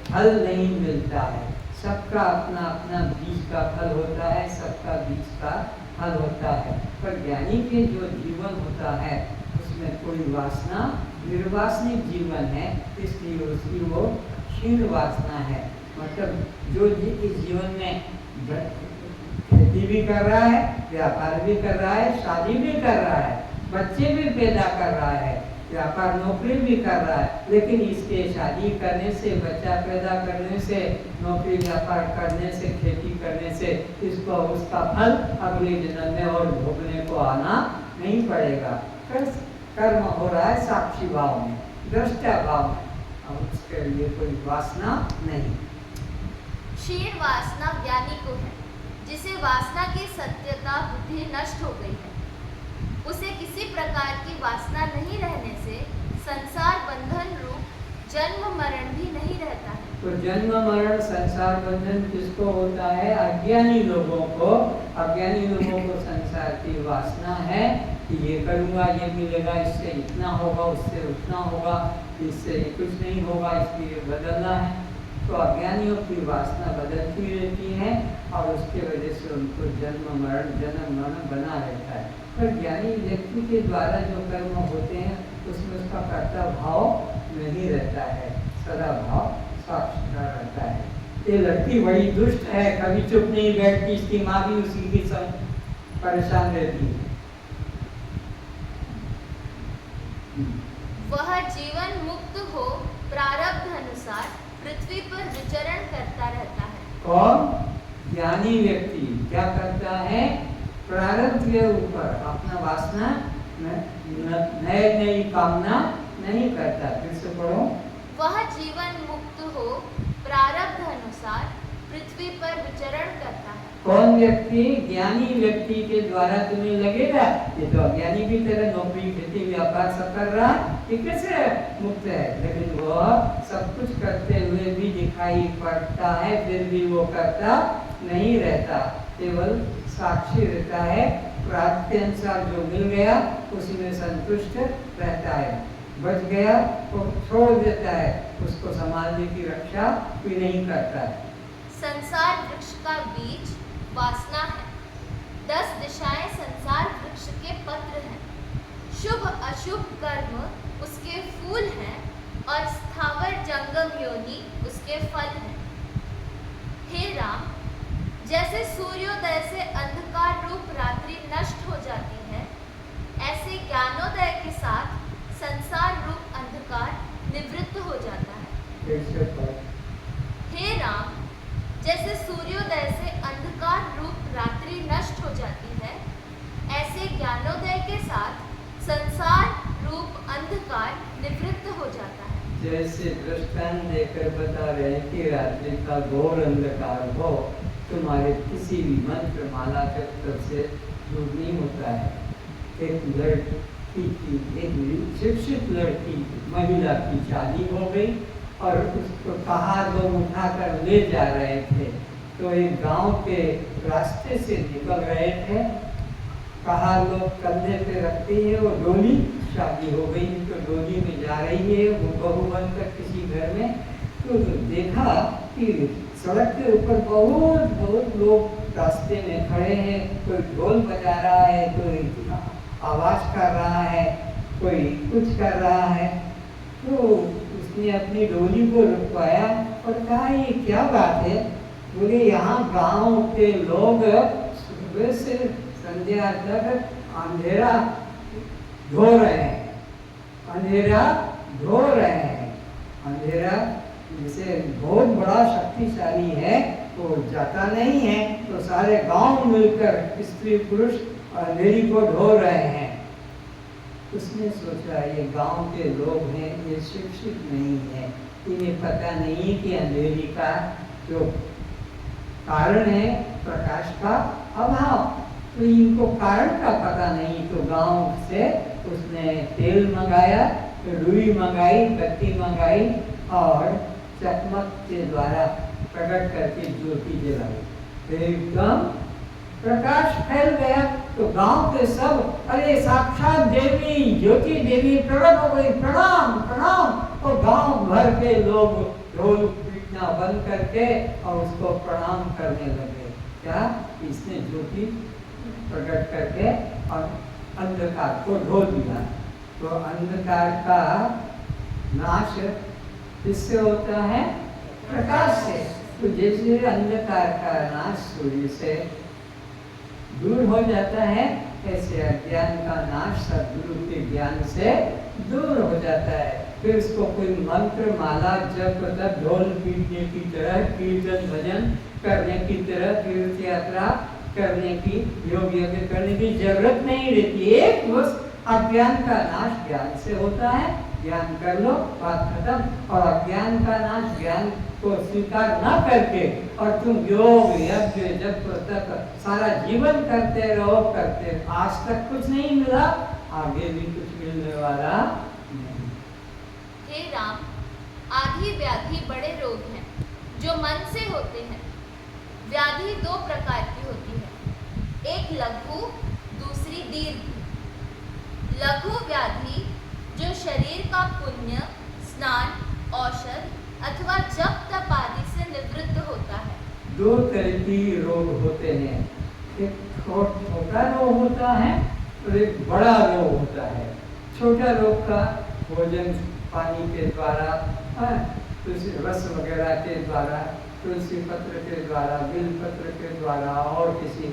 फल नहीं मिलता है। सबका अपना अपना बीज का फल होता है, सबका बीज का फल होता है। पर ज्ञानी के जो जीवन होता है उसमें कोई वासना, निर्वासनिक जीवन है, इसलिए उसकी वो क्षीण वासना है। मतलब जो इस जीवन में खेती भी कर रहा है, व्यापार भी कर रहा है, शादी भी कर रहा है, बच्चे भी पैदा कर रहा है, व्यापार नौकरी भी कर रहा है, लेकिन इसके शादी करने से, बच्चा पैदा करने से, नौकरी व्यापार करने से, खेती करने से इसको उसका फल अगले जन्म में और भोगने को आना नहीं पड़ेगा। कर्म हो रहा है साक्षी भाव में, दृष्टा भाव में, और उसके लिए कोई वासना नहीं। क्षीण वासना ज्ञानी को है, जिसे वासना की सत्यता बुद्धि नष्ट हो गई है। उसे किसी प्रकार की वासना नहीं रहने से संसार बंधन जन्म मरण भी नहीं रहता है। तो जन्म मरण संसार बंधन किसको होता है? अज्ञानी लोगों को। अज्ञानी लोगों को संसार की वासना है कि ये करूँगा, ये मिलेगा, इससे इतना होगा, उससे उतना होगा, इससे कुछ नहीं होगा, इसलिए बदलना है। तो अज्ञानियों की वासना बदलती रहती है और उसके वजह से उनको जन्म मरण बना रहता है। पर ज्ञानी व्यक्ति के द्वारा जो कर्म होते हैं उसमें उसका कर्ता भाव नहीं रहता है, सदा भाव साक्षात्कार रहता है। ये लड़की बड़ी दुष्ट है, कभी चुप नहीं बैठती, इसकी माँ भी उसी की सब परेशान रहती है। वह जीवन मुक्त हो प्रारब्ध अनुसार पृथ्वी पर विचरण करता रहता है। और ज्ञानी व्यक्ति क्या करता है? प्रारब्ध के ऊपर अपना वासना नई कामना नहीं करता। फिर से पढ़ो। वह जीवन मुक्त हो प्रारब्ध अनुसार पृथ्वी पर विचरण करता है। कौन व्यक्ति? ज्ञानी व्यक्ति के द्वारा तुम्हें लगेगा ये तो अज्ञानी की तरह नौकरी खेती व्यापार सब कर रहा, ये कैसे मुक्त है? लेकिन वह सब कुछ करते हुए भी दिखाई पड़ता है, फिर भी वो करता नहीं रहता, केवल साक्षी रहता है। प्राप्त के अनुसार जो मिल गया उसी में संतुष्ट रहता है। बच गया तो छोड़ देता है, उसको संभालने की रक्षा भी नहीं करता है। संसार वृक्ष का बीज वासना है। 10 दिशाएं संसार वृक्ष के पत्र हैं। शुभ अशुभ कर्म उसके फूल हैं और स्थावर जंगम योनि उसके फल हैं। हे राम, जैसे सूर्योदय से अंधकार रूप रात्रि नष्ट हो जाती है, ऐसे ज्ञानोदय के साथ संसार रूप अंधकार निवृत्त हो जाता है। हे राम, जैसे सूर्योदय से अंधकार रूप रात्रि नष्ट हो जाती है, ऐसे ज्ञानोदय के साथ संसार रूप अंधकार निवृत्त हो जाता है। जैसे दृष्टांत देकर बता रहे हैं कि रात्रि का घोर अंधकार हो, तुम्हारे किसी भी मंत्र माला जप से दूर नहीं होता है। एक लड़की की, एक शिक्षित लड़की महिला की शादी हो गई और उसको कहा लोग उठाकर ले जा रहे थे, तो एक गांव के रास्ते से निकल रहे थे, कहा लोग कंधे पे रखते हैं, वो डोली, शादी हो गई तो डोली में जा रही है वो बहू बनकर किसी घर में। तो देखा कि सड़क के ऊपर बहुत लोग रास्ते में खड़े हैं, कोई ढोल बजा रहा है, कोई आवाज कर रहा है, कोई कुछ कर रहा है। तो उसने अपनी डोली को रुकवाया और कहा ये क्या बात है? बोले यहाँ गांव के लोग सुबह से संध्या तक अंधेरा धो रहे हैं, अंधेरा धो रहे हैं। अंधेरा जैसे बहुत बड़ा शक्तिशाली है, वो जाता नहीं है, तो सारे गांव मिलकर स्त्री पुरुष अंधेरी को धो रहे हैं। उसने सोचा ये गांव के लोग हैं, ये शिक्षित नहीं है, इन्हें पता नहीं कि अंधेरी का जो कारण है प्रकाश का अभाव, तो इनको कारण का पता नहीं। तो गांव से उसने तेल मंगाया, रुई मंगाई, बत्ती मंगाई और चकमक के द्वारा प्रकट करके ज्योति जलाई। एकदम प्रकाश फैल गया, तो गांव के सब अरे साक्षात देवी ज्योति देवी प्रकट हो गई, प्रणाम प्रणाम। और गांव भर के लोग ढोल पीटना बंद करके और उसको प्रणाम करने लगे। क्या? इसने ज्योति प्रकट करके और अंधकार को ढो दिया। तो अंधकार का नाश किससे होता है? प्रकाश से। तो जैसे अंधकार का नाश सूर्य से दूर हो जाता है, ऐसे अज्ञान का नाश सद्गुरु के ज्ञान से दूर हो जाता है। फिर उसको कोई मंत्र माला जप तब ढोल पीटने की तरह, कीर्तन भजन करने की तरह, तीर्थ यात्रा करने की, योग यज्ञ करने की जरूरत नहीं रहती। एक बस अज्ञान का नाश ज्ञान से होता है, ज्ञान कर लो, बात खत्म। और अज्ञान का नाश ज्ञान को स्वीकार ना करके और तुम योग यज्ञ जप तप सारा जीवन करते रहो, करते आज तक कुछ नहीं मिला, आगे भी कुछ मिलने वाला नहीं। हे राम, आदि व्याधि बड़े रोग हैं जो मन से होते हैं। व्याधि दो प्रकार की होती है, एक लघु, दूसरी दीर्घ। लघु व्याधि जो शरीर का पुण्य, स्नान, औषध अथवा जप तप आदि से निवृत्त होता है। दो तरह की रोग होते हैं, एक छोटा रोग होता है और एक बड़ा रोग होता है। छोटा रोग का भोजन पानी के द्वारा, तुलसी रस वगैरह के द्वारा, तुलसी पत्र के द्वारा, बिल पत्र के द्वारा और किसी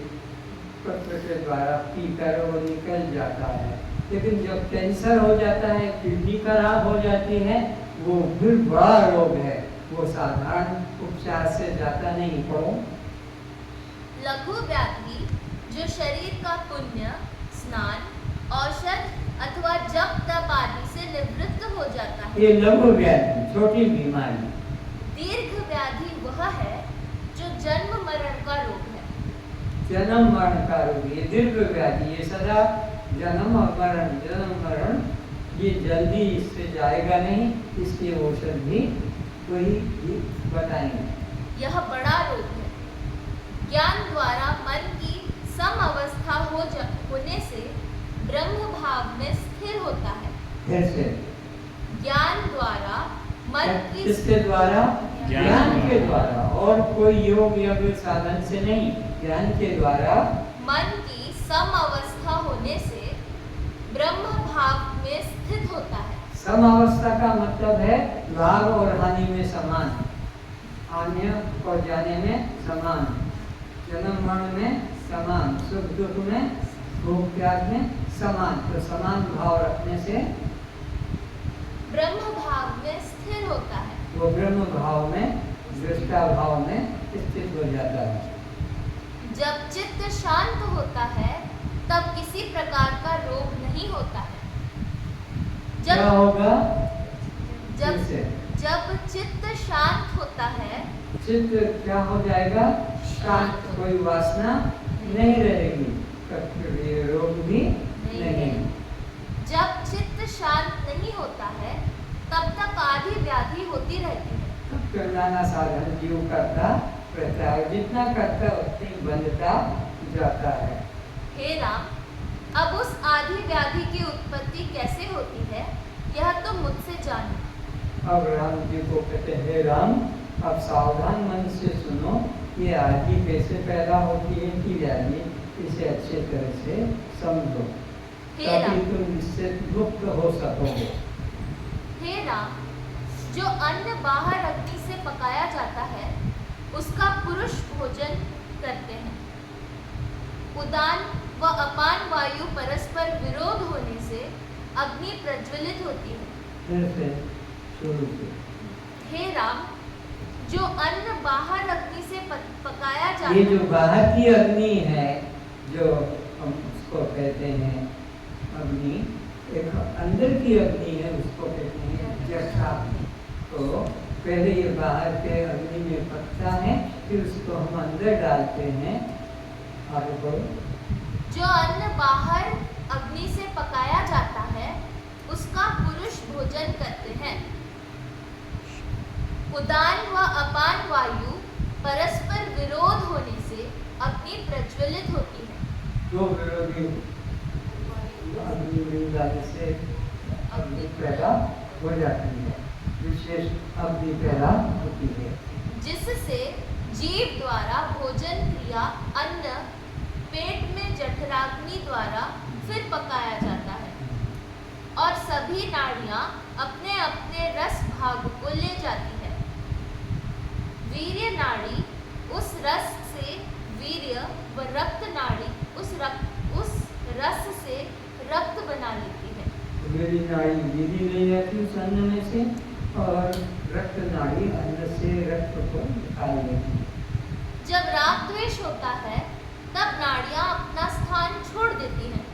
पत्र के द्वारा पीकर वो निकल जाता है। लेकिन जब कैंसर हो जाता है, किडनी खराब हो जाती है, वो फिर बड़ा रोग है, वो साधारण उपचार से जाता नहीं। पढ़ो। लघु व्याधि जो शरीर का पुण्य, स्नान, औषध अथवा जप तप आदि से निवृत्त हो जाता है। ये लघु व्याधि, छोटी बीमारी। दीर्घ व्याधि वह है जो जन्म मरण का रोग है। जन्म मरण का रोग, ये दीर्घ व्याधि, ये सदा जन्म और मरण, जन्म मरण, ये जल्दी इससे जाएगा नहीं, इसकी औषध भी वही बताएंगे। यह बड़ा रोग है। ज्ञान द्वारा मन की सम अवस्था होने से ब्रह्म भाव में स्थिर होता है। कैसे? ज्ञान द्वारा मन की, किसके द्वारा? ज्ञान के द्वारा, और कोई योग यज्ञ साधन से नहीं, ज्ञान के द्वारा मन की सम अवस्था होने से ब्रह्म भाव में स्थित होता है। सम अवस्था का मतलब है लाभ और हानि में समान, आने और जाने में समान, जन्म मरण में समान, सुख दुख में, भोग त्याग में समान। तो समान भाव रखने से ब्रह्म भाव में स्थिर होता है। वो ब्रह्म भाव में, दृष्टा भाव में स्थित हो जाता है। जब चित्त शांत होता है तब किसी प्रकार का रोग नहीं होता है। क्या होगा? जब चित्त शांत होता है, चित्त क्या हो जाएगा? शांत, कोई वासना नहीं रहेगी, रोग भी नहीं। जब चित्त शांत नहीं होता है तब तक आदि व्याधि होती रहती है। तब नाना साधन जीव करता रहता है, जितना करता उतनी बंधता जाता है। हे राम, अब उस आदि व्याधि की उत्पत्ति कैसे होती है यह तुम मुझसे जानो। अब राम जी को कहते हैं, हे राम, अब सावधान मन से सुनो, ये आदि कैसे पैदा होती है कि व्याधि, इसे अच्छे तरह से समझो ताकि तुम इससे मुक्त हो सकोगे। हे राम, जो अन्न बाहर अग्नि से पकाया जाता है उसका पुरुष भोजन करते हैं। उदान व अपान वायु परस्पर विरोध होने से अग्नि प्रज्वलित होती है। शुरू से। हे राम, जो अन्न बाहर अग्नि से पकाया जाता है, ये जो बाहर की अग्नि है, जो हम उसको कहते हैं अग्नि, एक अंदर की अग्नि है, उसको कहते हैं जठरा। तो पहले ये बाहर के अग्नि में पकता है, फिर उसको हम अंदर डालते हैं। आगे बढ़ो। जो अन्न बाहर अग्नि से पकाया जाता है उसका पुरुष भोजन करते हैं। उदान व अपान वायु परस्पर विरोध होने से अग्नि प्रज्वलित होती है। दो विरोधी अग्नि मिल जाने से अग्नि पैदा हो जाती है, विशेष अग्नि पैदा होती है, जिससे जीव द्वारा भोजन क्रिया अन्न पेट में जठराग्नि द्वारा फिर पकाया जाता है और सभी नाड़ियां अपने अपने रस भाग को ले जाती है। वीर्य नाड़ी उस रस से वीर्य व रक्त नाड़ी उस रस से रक्त बना लेती है। वीर्य नाड़ी वीर्य ले जाती उस अन्न में से, और रक्त नाड़ी अन्न से रक्त को निकाल लेती है। जब राग द्वेष होता है तब नाड़ियां अपना स्थान छोड़ देती हैं।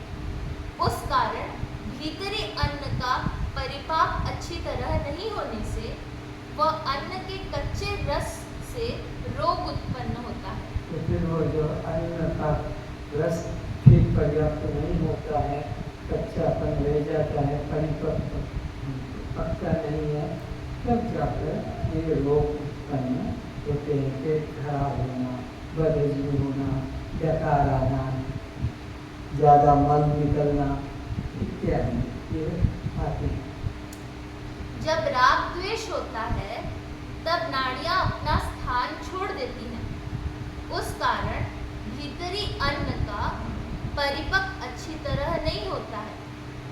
उस कारण भीतरी अन्न का परिपाक अच्छी तरह नहीं होने से वह अन्न के कच्चे रस से रोग उत्पन्न होता है। तो फिर वो जो अन्न का रस ठीक पर्याप्त नहीं होता है, कच्चापन रह जाता है, परिपक्व पकता नहीं है, तब जाकर ये रोग उत्पन्न होते हैं। पेट खराब होना, बदहजमी होना, डकार आना, ज़्यादा मल निकलना इत्यादि ये आते हैं। जब राग द्वेष होता है तब नाड़ियां अपना स्थान छोड़ देती हैं। उस कारण भीतरी अन्न का परिपक्व अच्छी तरह नहीं होता है।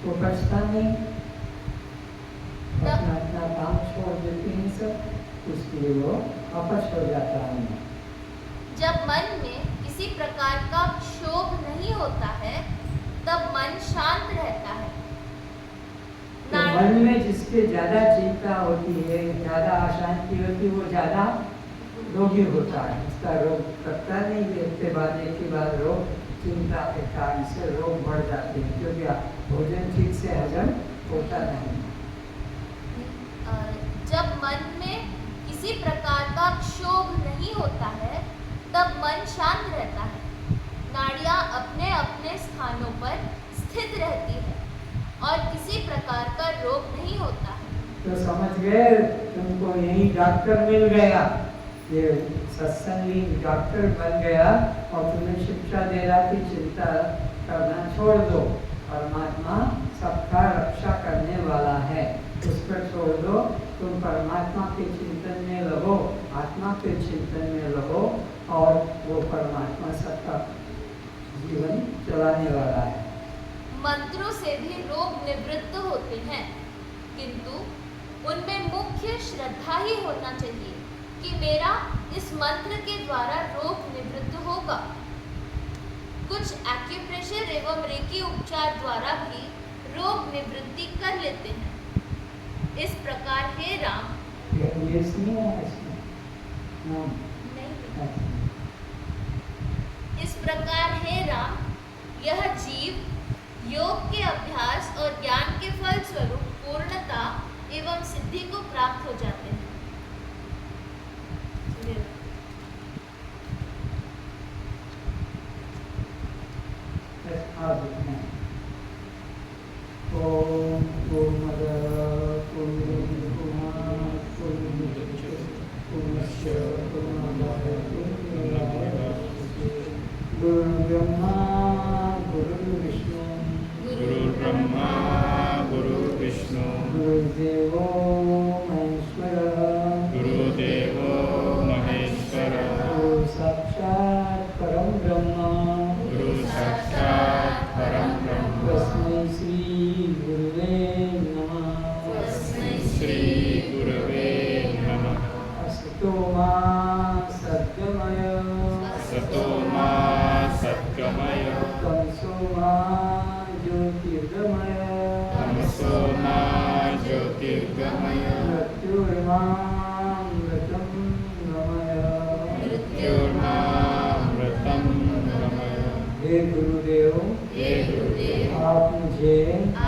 वो बचता नहीं, अपना अपना काम छोड़ देते हैं सब, उसके लिए वो अपच हो जाता है। जब मन में किसी प्रकार का क्षोभ नहीं होता है तब मन शांत रहता है। तो मन में जिसके ज्यादा चिंता होती है, ज्यादा अशांति होती है, वो ज्यादा रोगी होता है। उसका रोग करता नहीं, देखते बाद एक के बाद रोग, चिंता के कारण से रोग बढ़ जाते हैं, क्योंकि भोजन ठीक से हजम होता नहीं। जब मन में किसी प्रकार का क्षोभ नहीं होता है तब मन शांत रहता है। नाड़ियां अपने अपने स्थानों पर स्थित रहती है और किसी प्रकार का रोग नहीं होता है। तो समझ गए, तुमको यही डॉक्टर मिल गया, ये सत्संगी डॉक्टर बन गया और तुम्हें शिक्षा दे रहा कि चिंता करना छोड़ दो, परमात्मा सबका रक्षा करने वाला है, उस पर छोड़ दो, तुम परमात्मा के चिंतन में लगो, आत्मा के चिंतन में लगो और वो परमात्मा सबका जीवन चलाने वाला है। मंत्रों से भी रोग निवृत्त होते हैं, किंतु उनमें मुख्य श्रद्धा ही होना चाहिए कि मेरा इस मंत्र के द्वारा रोग निवृत्त होगा। कुछ एक्यूप्रेशर एवं रेकी उपचार द्वारा भी रोग निवृत्ति कर लेते हैं। इस प्रकार हे राम, इस प्रकार हे राम, यह जीव योग के अभ्यास और ज्ञान के फल स्वरूप पूर्णता एवं सिद्धि को प्राप्त हो जाते हैं। ओम पूर्णमद पूर्णस्य पूर्णमादाय पूर्णमेवावशिष्यते। गुरुर्ब्रह्मा गुरुर्विष्णु गुरुर्ब्रह्मा गुरुर्विष्णु गुरुर्देवो महेश्वरः गुरुदेवो महेश्वरः गुरु साक्षात् परं ब्रह्म गुरु साक्षात् परं ब्रह्म तस्मै श्री गुरुवे नमः। श्री गुरवे नमः। असतो मा सद्गमय सतो मा सद्गमय तमसो मा ज्योतिर्गमय तमसो मा ज्योतिर्गमय मृत्युर्मामृतं गमय। मृत्युर्मामृतं गमय। हे गुरुदेव, हे गुरुदेव, आप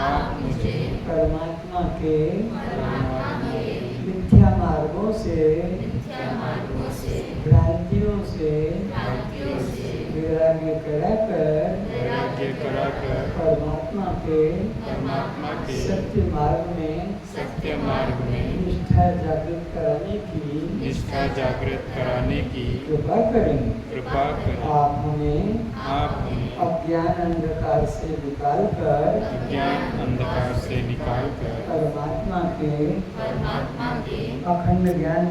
आप मुझे परमात्मा के परमात्मा के मिथ्या मार्गों से, मार्गों से, भ्रांतियों से भ्रांतियों से वैराग्य कराकर वैराग्य कराकर परमात्मा के सत्य मार्ग में निष्ठा जागृत कराने की निष्ठा जागृत कराने की कृपा करें। कृपा करें। आप हमें अज्ञान अंधकार से निकालकर ज्ञान अंधकार से निकालकर परमात्मा के अखंड ज्ञान